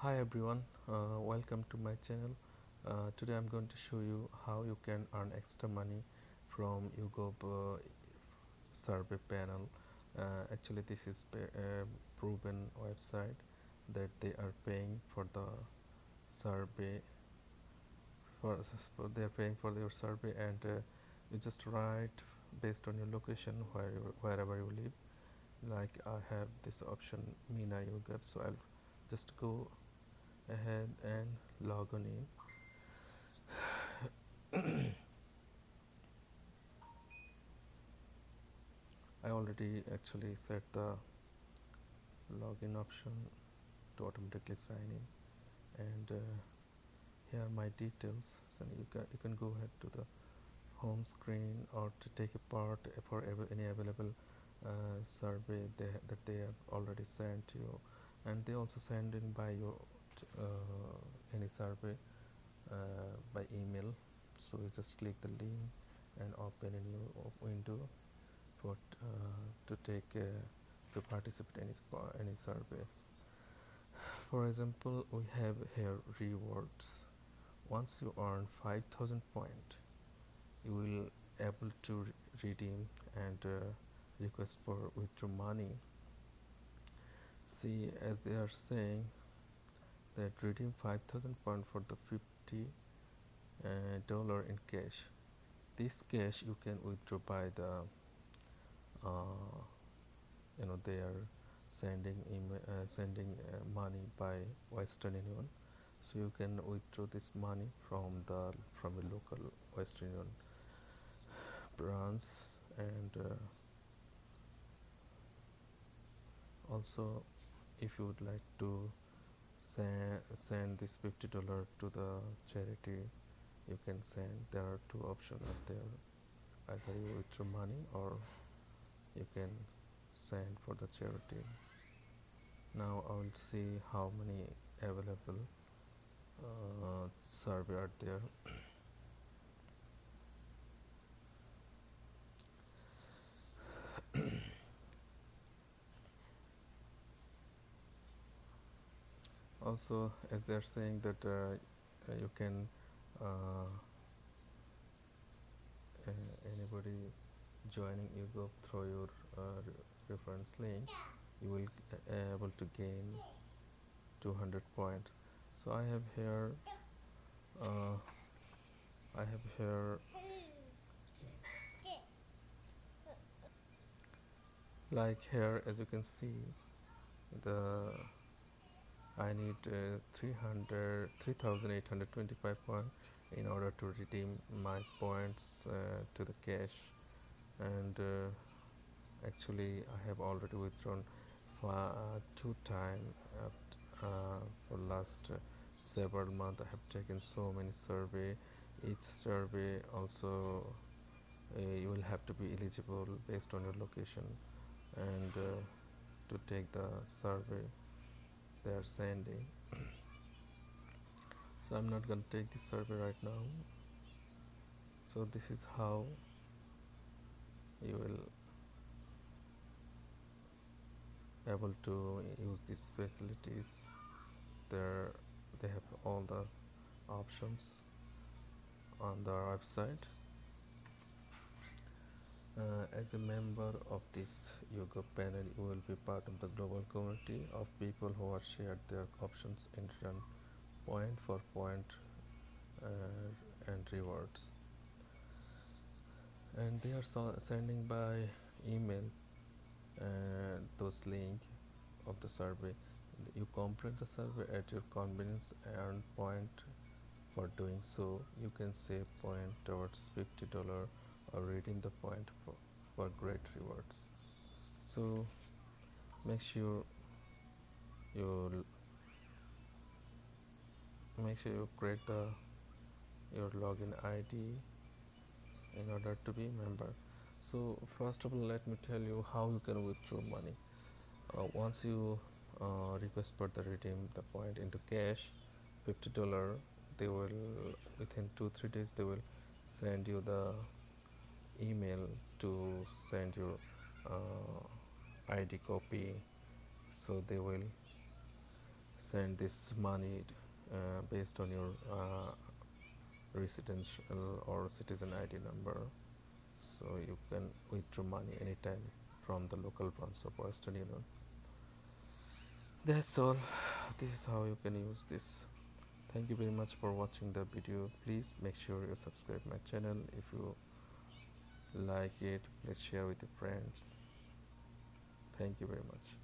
Hi everyone, welcome to my channel. Today I'm going to show you how you can earn extra money from YouGov survey panel. Actually, this is a proven website that they are paying for the survey. They are paying for your survey, and you just write based on your location wherever you live. Like I have this option Mina YouGov, so I'll just go ahead and log on in. I already actually set the login option to automatically sign in, and here are my details. So you can go ahead to the home screen or to take a part for any available survey that they have already sent you, and they also send in by your any survey by email. So you just click the link and open a new window for to take to participate in any survey. For example, we have here rewards. Once you earn 5,000 points, you will able to redeem and request for withdraw money. See, as they are saying that redeem 5,000 points for the 50 dollar in cash. This cash you can withdraw by the uh, they are sending money by Western Union, so you can withdraw this money from a local Western Union branch, and also if you would like to send this $50 to the charity, you can send. There are two options up there: either you withdraw money or you can send for the charity. Now I will see how many available survey are there. Also, as they are saying that you can uh, anybody joining YouGov through your reference link, you will able to gain 200 points. So uh, I have here like here, as you can see, the I need 3,825 points in order to redeem my points to the cash, and actually I have already withdrawn two times for last several months. I have taken so many survey. Each survey also you will have to be eligible based on your location, and to take the survey they are sending. So I'm not going to take this survey right now. So this is how you will able to use these facilities. There they have all the options on the website. As a member of this yoga panel, you will be part of the global community of people who are shared their options in return point for point and rewards, and they are sending by email those link of the survey. You complete the survey at your convenience, earn point for doing so. You can save point towards $50 or redeem the point for great rewards. So make sure you create the your login ID in order to be member. So first of all, let me tell you how you can withdraw money. Once you request for the redeem the point into cash, $50, they will within 2-3 days they will send you the email to send your ID copy. So they will send this money based on your residential or citizen ID number, so you can withdraw money anytime from the local branch of Western Union. That's all. This is how you can use this. Thank you very much for watching the video. Please make sure you subscribe my channel. If you like it, please share with your friends. Thank you very much.